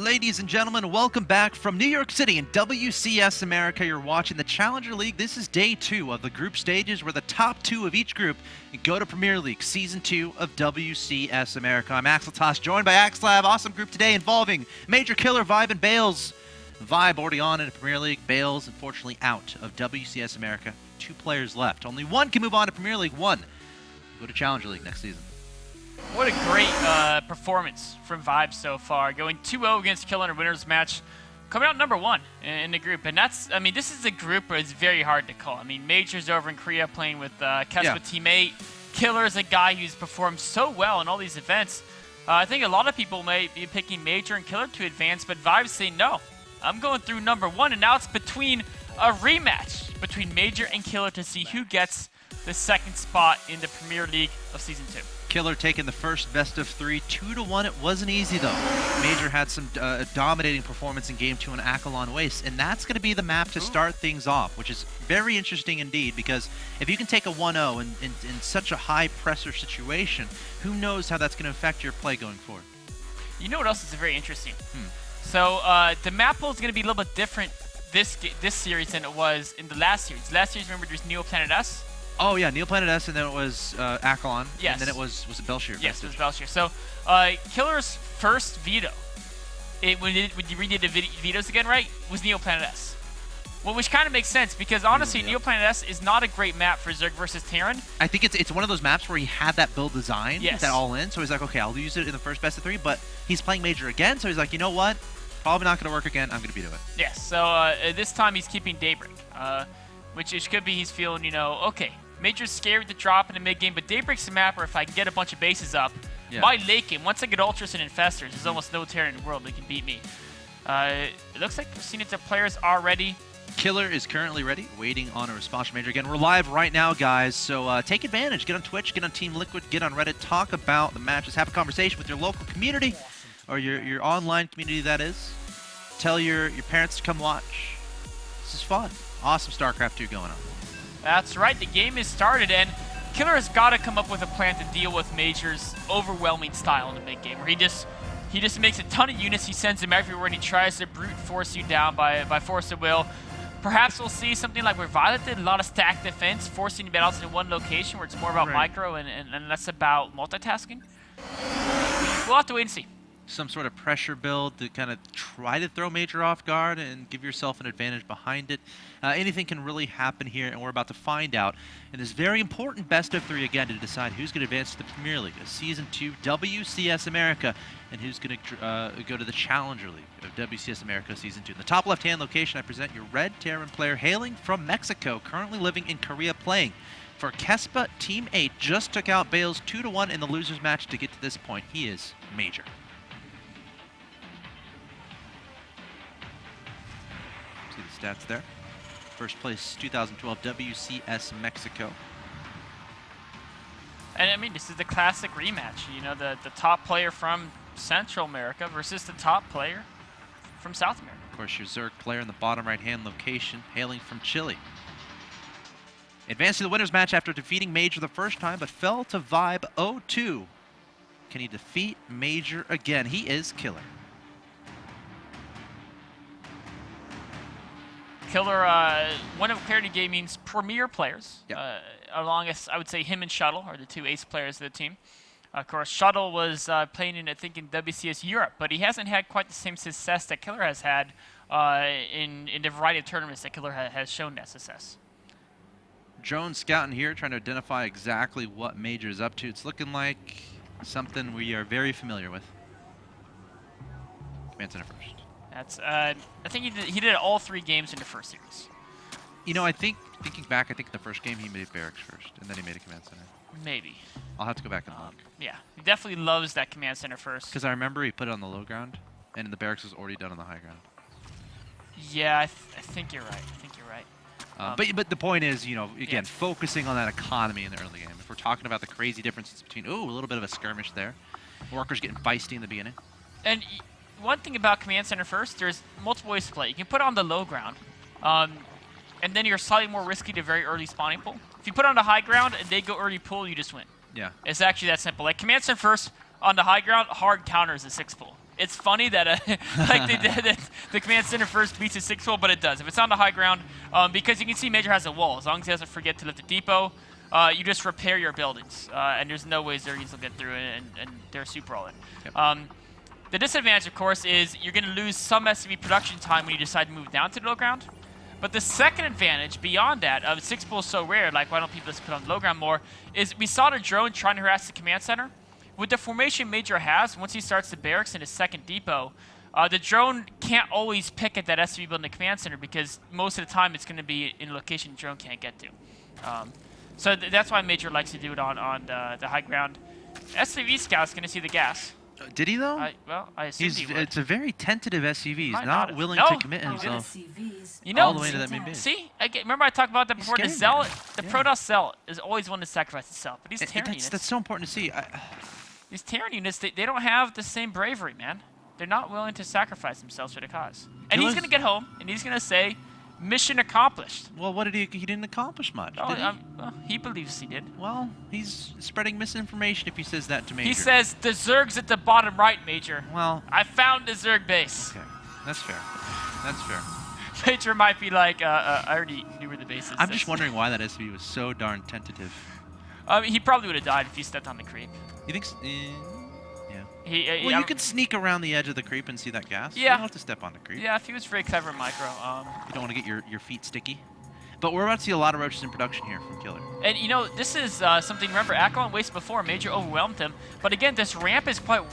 Ladies and gentlemen, welcome back from New York City in WCS America. You're watching the Challenger League. This is day 2 of the group stages where the top 2 of each group go to Premier League, Season 2 of WCS America. I'm Axel Toss, joined by Axlab. Awesome group today involving Major, Killer, Vibe, and Bales. Vibe already on in the Premier League. Bales, unfortunately, out of WCS America. 2 players left. Only one can move on to Premier League. One go to Challenger League next season. What a great performance from Vibe so far. Going 2-0 against Killer in a winner's match. Coming out number 1 in the group. And that's, I mean, this is a group where it's very hard to call. I mean, Major's over in Korea playing with Kespa teammate. Killer is a guy who's performed so well in all these events. I think a lot of people may be picking Major and Killer to advance, but Vibe's saying, no, I'm going through number 1. And now it's between a rematch between Major and Killer to see who gets the second spot in the Premier League of Season 2. Killer taking the first best of 3, 2-1. It wasn't easy though. Major had some dominating performance in Game 2 on Akalon Waste, and that's going to be the map to start things off, which is very interesting indeed, because if you can take a 1-0 in such a high pressure situation, who knows how that's going to affect your play going forward. You know what else is very interesting? So the map pool is going to be a little bit different this series than it was in the last series. Last series, remember, there's Neo Planet S. Oh yeah, Neo Planet S, and then it was Akalon, yes. And then it was it Belshire? Yes, it was Belshire. So Killer's first veto, when you redid the vetoes again, right, was Neo Planet S. Well, which kind of makes sense, because honestly, Neo Planet S is not a great map for Zerg versus Terran. I think it's one of those maps where he had that build design, yes, that all in, so he's like, okay, I'll use it in the first best of 3, but he's playing Major again, so he's like, you know what? Probably not going to work again. I'm going to veto it. Yes, so this time he's keeping Daybreak, which could be he's feeling, you know, okay, Major's scared to drop in the mid game, but Daybreak's a map where if I can get a bunch of bases up, my late game, once I get Ultras and Infestors, there's almost no Terran in the world that can beat me. It looks like we're seeing it, the players are ready. Killer is currently ready, waiting on a response from Major. Again, we're live right now, guys, so take advantage. Get on Twitch, get on Team Liquid, get on Reddit, talk about the matches, have a conversation with your local community, or your online community, that is. Tell your parents to come watch. This is fun. Awesome Starcraft 2 going on. That's right, the game is started, and Killer has got to come up with a plan to deal with Major's overwhelming style in the mid game, where he just makes a ton of units, he sends them everywhere, and he tries to brute force you down by force of will. Perhaps we'll see something like where Violet did, a lot of stack defense, forcing battles in one location, where it's more about micro and less about multitasking. We'll have to wait and see. Some sort of pressure build to kind of try to throw Major off guard and give yourself an advantage behind it. Anything can really happen here, and we're about to find out in this very important best of 3 again to decide who's going to advance to the Premier League, Season 2 WCS America, and who's going to go to the Challenger League of WCS America Season 2. In the top left-hand location, I present your Red Terran player hailing from Mexico, currently living in Korea, playing for Kespa. Team 8 just took out Bales 2-1 in the losers match to get to this point. He is Major. See the stats there. First place 2012 WCS Mexico. And I mean, this is the classic rematch. You know, the top player from Central America versus the top player from South America. Of course, your Zerg player in the bottom right-hand location, hailing from Chile. Advanced to the winners match after defeating Major the first time, but fell to Vibe 0-2. Can he defeat Major again? He is Killer. Killer, one of Clarity Gaming's premier players, along as I would say him and Shuttle are the 2 ace players of the team. Of course, Shuttle was playing in, I think, in WCS Europe, but he hasn't had quite the same success that Killer has had in the variety of tournaments that Killer has shown that success. Drone scouting here, trying to identify exactly what Major is up to. It's looking like something we are very familiar with. Command Center first. That's, I think he did all 3 games in the first series. You know, thinking back, I think the first game he made Barracks first, and then he made a Command Center. Maybe. I'll have to go back and look. Yeah, he definitely loves that Command Center first. Because I remember he put it on the low ground, and the Barracks was already done on the high ground. Yeah, I think you're right. I think you're right. But the point is, you know, again, focusing on that economy in the early game. If we're talking about the crazy differences between, a little bit of a skirmish there. Workers getting feisty in the beginning. And one thing about Command Center first, there's multiple ways to play. You can put it on the low ground, and then you're slightly more risky to very early spawning pool. If you put it on the high ground and they go early pool, you just win. Yeah. It's actually that simple. Like Command Center first on the high ground, hard counters the 6 pool. It's funny that like they did that the command center first beats a 6-hole, but it does. If it's on the high ground, because you can see Major has a wall. As long as he doesn't forget to lift the depot, you just repair your buildings, and there's no way Zergies will get through it, and they're super all in. Yep. The disadvantage, of course, is you're going to lose some SCV production time when you decide to move down to the low ground. But the second advantage, beyond that, of 6-pool is so rare, like why don't people just put on the low ground more, is we saw the drone trying to harass the command center. With the formation Major has, once he starts the barracks in his second depot, the drone can't always pick at that SCV building the command center because most of the time it's going to be in a location the drone can't get to. So that's why Major likes to do it on the high ground. SCV Scout's going to see the gas. Did he though? I assumed he would. It's a very tentative SCV. He's Might not not willing have. to No. commit Oh, himself You know, all the way to that main base. See, remember I talked about that before. The scared, Zealot, man. the Yeah. Protoss Zealot is always one to sacrifice itself. But these Terran units, That's so important to see. these Terran units, they don't have the same bravery, man. They're not willing to sacrifice themselves for the cause. And he's Killer's- gonna get home, and he's gonna say, "Mission accomplished." Well, what did he? He didn't accomplish much. Oh, Did he? well, he believes he did. Well, he's spreading misinformation if he says that to Major. He says the Zerg's at the bottom right, Major. Well, I found the Zerg base. okay, that's fair. That's fair. Major might be like, I already knew where the base is. I'm just wondering why that SCV was so darn tentative. He probably would have died if he stepped on the creep. You think? Yeah. Well, You could sneak around the edge of the creep and see that gas. Yeah. You don't have to step on the creep. Yeah, if he was very clever in micro. You don't want to get your feet sticky. But we're about to see a lot of roaches in production here from Killer. And you know, this is something. Remember, Akalon wasted before. Major overwhelmed him. But again, this ramp is quite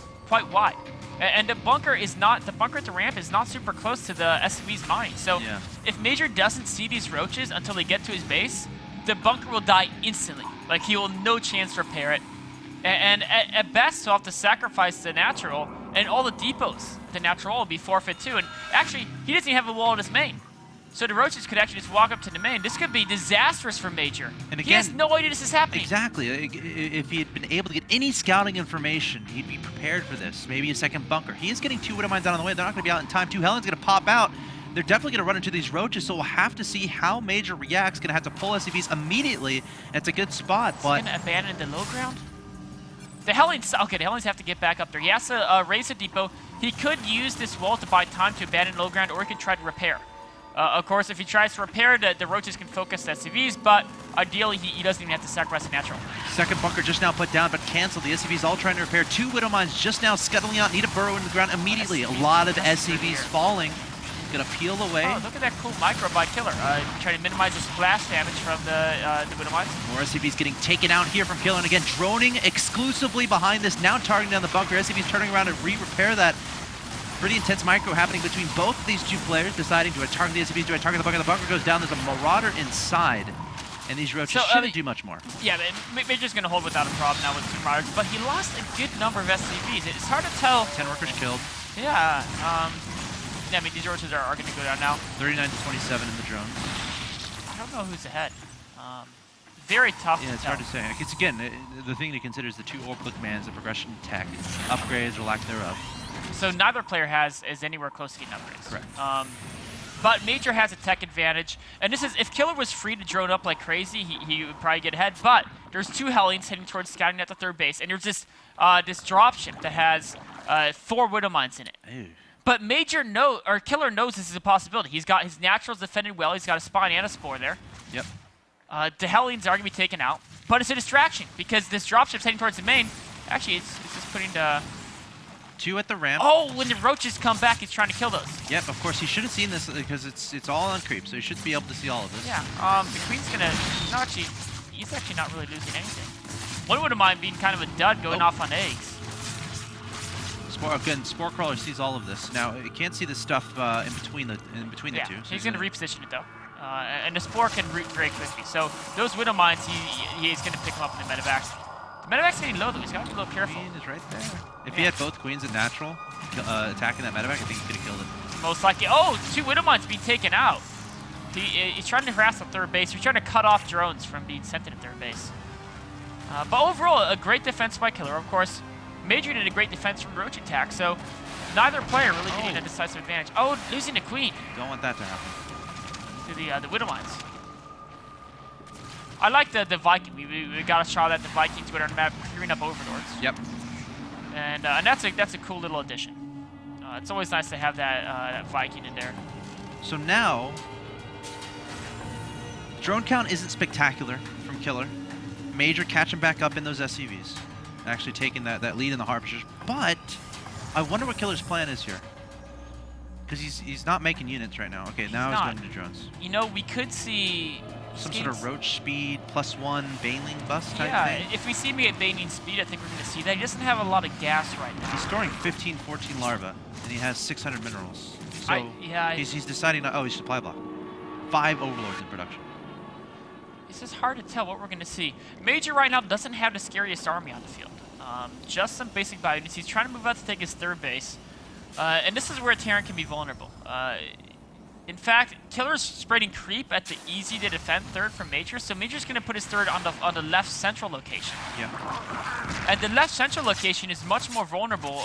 wide, and the bunker at the ramp is not super close to the SCV's mine. So Yeah. if Major doesn't see these roaches until they get to his base, the bunker will die instantly. Like he will no chance to repair it. And at best, he'll have to sacrifice the natural, and all the depots, the natural will be forfeit too. And actually, he doesn't even have a wall at his main. So the roaches could actually just walk up to the main. This could be disastrous for Major. And He has again- no idea this is happening. Exactly. If he had been able to get any scouting information, he'd be prepared for this. Maybe a second bunker. He is getting 2 Widow Mines out on the way. They're not going to be out in time. 2 Helen's going to pop out. They're definitely going to run into these roaches, so we'll have to see how Major reacts. Going to have to pull SCVs immediately. It's a good spot, but... He's going to abandon the low ground? The Hellions, okay, the Hellions have to get back up there. He has to raise a depot. He could use this wall to buy time to abandon low ground, or he could try to repair. Of course, if he tries to repair, the roaches can focus the SCVs, but ideally he doesn't even have to sacrifice a natural. Second bunker just now put down, but canceled. The SCVs all trying to repair. 2 Widow Mines just now scuttling out. Need a burrow into the ground immediately. A lot of SCVs falling. Gonna peel away. Oh, look at that cool micro by Killer. Trying to minimize the splash damage from the Widow Mines. More SCVs getting taken out here from Killer, and again, droning exclusively behind this, now targeting down the bunker. SCVs turning around and re-repair that. Pretty intense micro happening between both of these 2 players, deciding, do I target the SCVs, do I target the bunker? The bunker goes down, there's a Marauder inside, and these roaches shouldn't do much more. Yeah, Major's going to hold without a problem now with 2 Marauders, but he lost a good number of SCVs. It's hard to tell. 10 workers killed. Yeah, I mean, these roaches are going to go down now. 39 to 27 in the drones. I don't know who's ahead. Very tough Yeah, to it's tell. hard to say. It's, again, the thing to consider is the 2 orbital commands, the progression in tech, upgrades or lack thereof. So neither player is anywhere close to getting upgrades. Correct. But Major has a tech advantage, and this is, if Killer was free to drone up like crazy, he would probably get ahead. But there's 2 Hellions heading towards scouting at the 3rd base, and there's this dropship that has 4 Widow Mines in it. Ew. But Killer knows this is a possibility. He's got his naturals defended well. He's got a spine and a spore there. Yep. The Hellions are going to be taken out, but it's a distraction because this dropship's heading towards the main. Actually, it's just putting the... 2 at the ramp. Oh, when the roaches come back, he's trying to kill those. Yep, of course, he should have seen this because it's all on creep, so he should be able to see all of this. Yeah, the Queen's gonna... No, actually, he's actually not really losing anything. One wouldn't mind being kind of a dud going off on eggs. Again, Spore Crawler sees all of this. Now, it can't see the stuff in between the 2. Yeah, So he's gonna reposition it though. And the Spore can root very quickly. So those Widow Mines, he's gonna pick them up in the medevacs. The medevac's getting low though, he's gotta be a little careful. Queen is right there. If he had both Queens and Natural attacking that medevac, I think he could have killed it. Most likely. Oh, 2 Widow Mines being taken out. He's trying to harass the 3rd base. He's trying to cut off drones from being sent to the 3rd base. But overall, a great defense by Killer. Of course, Major did a great defense from Roach attack, so neither player really getting a decisive advantage. Oh, losing the Queen. Don't want that to happen. To the Widow Mines. I like the Viking. We got a shot at the Vikings with our map clearing up Overlords. Yep. And that's a cool little addition. It's always nice to have that Viking in there. So now, drone count isn't spectacular from Killer. Major catching back up in those SCVs, actually taking that lead in the Harbingers. But I wonder what Killer's plan is here, because he's not making units right now. Okay, now he's going to drones. You know, we could see some sort of roach speed +1 Baneling bust type thing. If we see him get Baneling speed, I think we're going to see that. He doesn't have a lot of gas right now. He's storing 15, 14 larvae, and he has 600 minerals. So he's deciding not. Oh, he's supply block. 5 overlords in production. It's just hard to tell what we're going to see. Major right now doesn't have the scariest army on the field. Just some basic value units. He's trying to move out to take his 3rd base. And this is where Terran can be vulnerable. In fact, Killer's spreading creep at the easy to defend 3rd from Major, so Major's going to put his 3rd on the left central location. Yeah. And the left central location is much more vulnerable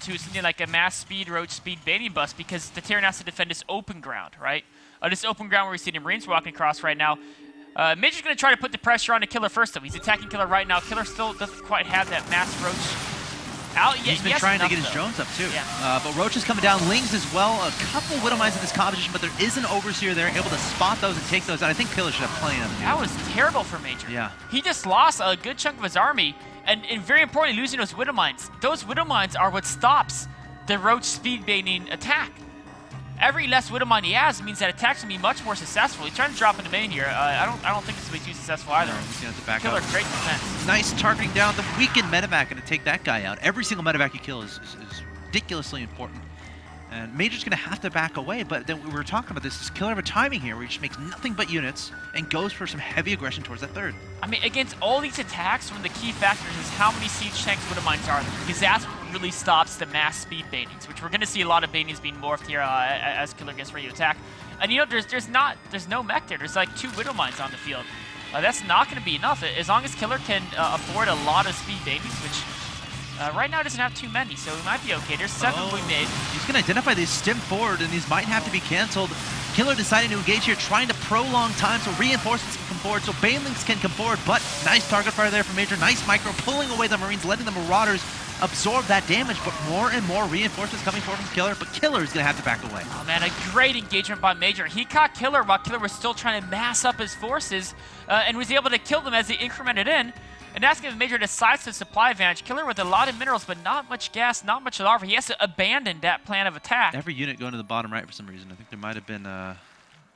to something like a mass speed, roach speed, baiting bust, because the Terran has to defend this open ground, right? This open ground where we see the Marines walking across right now. Major's going to try to put the pressure on the Killer first, though. He's attacking Killer right now. Killer still doesn't quite have that mass roach out yet. He's been trying to get his drones up, too. Yeah. But Roach is coming down. Lings as well. A couple Widow Mines in this competition, but there is an Overseer there, able to spot those and take those out. I think Killer should have plenty of them. That was terrible for Major. Yeah. He just lost a good chunk of his army, and very importantly, losing those Widow Mines. Those Widow Mines are what stops the Roach speed baiting attack. Every less Widow Mine he has means that attack's gonna be much more successful. He's trying to drop into main here. I don't think this will be too successful either. No, he's gonna have to back Killer, up. great defense. Nice targeting down the weakened medevac, and to take that guy out. Every single medevac you kill is ridiculously important. And Major's going to have to back away, but then we were talking about this Killer of a timing here, where he just makes nothing but units and goes for some heavy aggression towards that 3rd. I mean, against all these attacks, one of the key factors is how many siege tanks Widow Mines are there, because that's what really stops the mass speed baitings, which we're going to see a lot of baitings being morphed here as Killer gets ready to attack. And you know, there's no mech there. There's like 2 Widow Mines on the field. That's not going to be enough. As long as Killer can afford a lot of speed baitings, which right now doesn't have too many, so we might be okay. There's 7 we made. He's going to identify these stim forward, and these might have to be canceled. Killer deciding to engage here, trying to prolong time so reinforcements can come forward, so Banelings can come forward, but nice target fire there from Major. Nice micro, pulling away the Marines, letting the Marauders absorb that damage, but more and more reinforcements coming forward from Killer, but Killer is going to have to back away. Oh man, a great engagement by Major. He caught Killer while Killer was still trying to mass up his forces, and was able to kill them as they incremented in. And that's giving Major the decisive supply advantage. Killer with a lot of minerals, but not much gas, not much larva. He has to abandon that plan of attack. Every unit going to the bottom right for some reason. I think there might have been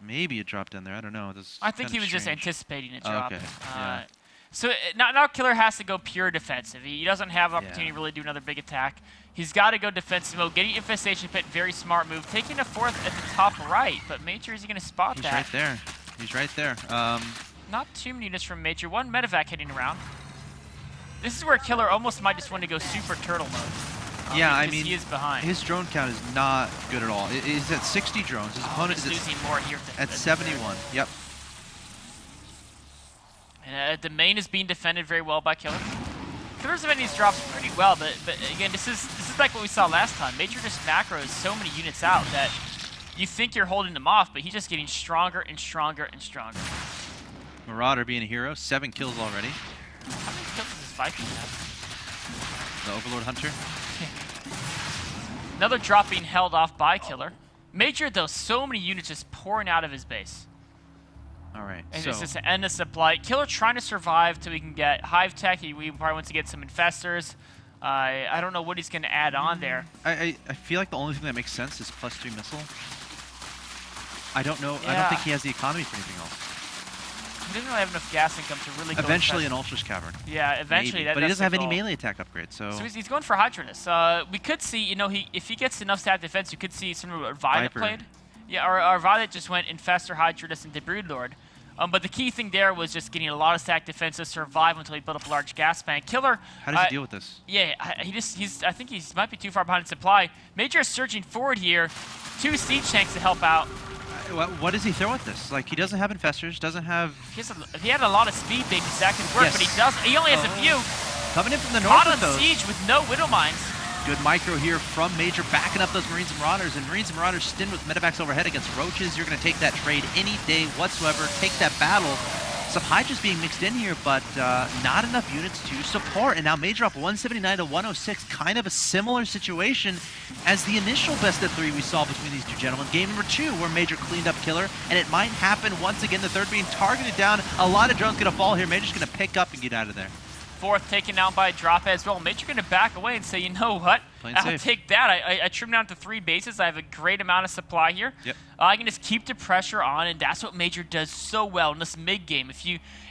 maybe a drop down there. I don't know. I think he was just anticipating a drop. Okay. Yeah. So now Killer has to go pure defensive. He doesn't have opportunity to really do another big attack. He's got to go defensive mode. Getting Infestation Pit, very smart move. Taking a 4th at the top right, but Major, is he going to spot that? He's right there. He's right there. Not too many units from Major. 1 medevac hitting around. This is where Killer almost might just want to go super turtle mode. Yeah, I mean, he is behind. His drone count is not good at all. He's at 60 drones. His opponent is losing more here at 71. Yep. And the main is being defended very well by Killer. Killer's defending these drops pretty well, but again, this is like what we saw last time. Major just macros so many units out that you think you're holding them off, but he's just getting stronger and stronger and stronger. Marauder being a hero, 7 kills already. How many kills does this Viking have? The Overlord Hunter. Another drop being held off by Killer. Major, though, so many units just pouring out of his base. All right, And so it's just to end the supply. Killer trying to survive till we can get Hive Tech. We probably want to get some Infestors. I don't know what he's going to add on there. I feel like the only thing that makes sense is +3 missile. I don't know. Yeah. I don't think he has the economy for anything else. He doesn't really have enough gas income to really go Eventually an infest. Ultra's Cavern. Yeah, eventually. Maybe. But he doesn't have any goal. melee attack upgrades, so... So he's going for Hydranus. We could see, you know, if he gets enough stat defense, you could see some of what Violet played. Yeah, or Violet just went Infestor, Hydranus, and Debris Lord. But the key thing there was just getting a lot of stack defense to survive until he built up a large gas bank. Killer. How does he deal with this? Yeah, I think he might be too far behind in supply. Major is surging forward here. 2 siege tanks to help out. What does he throw at this? Like, he doesn't have Infestors, doesn't have... He had a lot of speed babies that can work, yes. but he only has a few. Coming in from the north Caught with on those. siege with no Widow Mines. Good micro here from Major, backing up those Marines and Marauders. And Marines and Marauders stinned with medevacs overhead against Roaches. You're going to take that trade any day whatsoever. Take that battle. Some Hydras being mixed in here, but not enough units to support. And now Major up 179 to 106, kind of a similar situation as the initial best of 3 we saw between these two gentlemen. Game number 2, where Major cleaned up Killer, and it might happen once again. The third being targeted down. A lot of drones going to fall here. Major's going to pick up and get out of there. Fourth taken down by Drop as well. Major going to back away and say, you know what? I'll take that. I trimmed down to 3 bases. I have a great amount of supply here. Yep. I can just keep the pressure on, and that's what Major does so well in this mid game.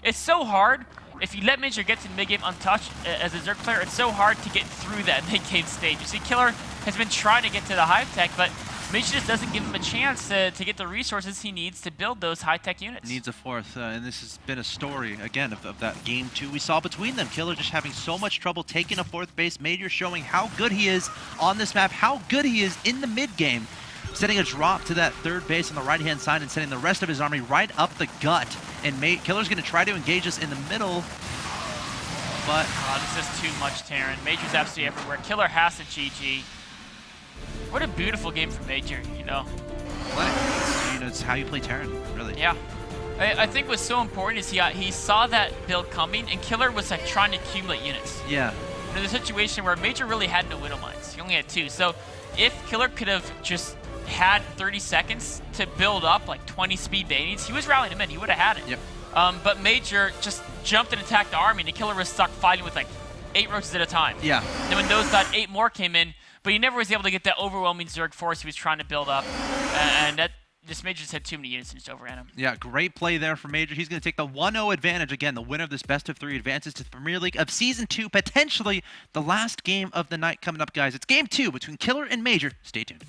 It's so hard. If you let Major get to the mid game untouched as a Zerg player, it's so hard to get through that mid game stage. You see, Killer has been trying to get to the hive tech, but Major just doesn't give him a chance to get the resources he needs to build those high-tech units. Needs a fourth, and this has been a story, again, of that game 2 we saw between them. Killer just having so much trouble taking a 4th base. Major showing how good he is on this map, how good he is in the mid-game. Setting a drop to that 3rd base on the right-hand side and sending the rest of his army right up the gut. And Killer's going to try to engage us in the middle, but... Oh, this is too much, Terran. Major's absolutely everywhere. Killer has to GG. What a beautiful game for Major, you know. It's how you play Terran, really. Yeah. I think what's so important is he saw that build coming, and Killer was like trying to accumulate units. Yeah. There's a situation where Major really had no widow mines. He only had 2. So if Killer could have just had 30 seconds to build up like 20 speed Vanities, he was rallying them in. He would have had it. Yep. But Major just jumped and attacked the army, and the Killer was stuck fighting with like 8 roaches at a time. Yeah. And when those got 8 more came in, but he never was able to get that overwhelming Zerg force he was trying to build up. And that just Major just had too many units and just overran him. Yeah, great play there for Major. He's going to take the 1-0 advantage. Again, the winner of this best of 3 advances to the Premier League of Season 2, potentially the last game of the night coming up, guys. It's Game 2 between Killer and Major. Stay tuned.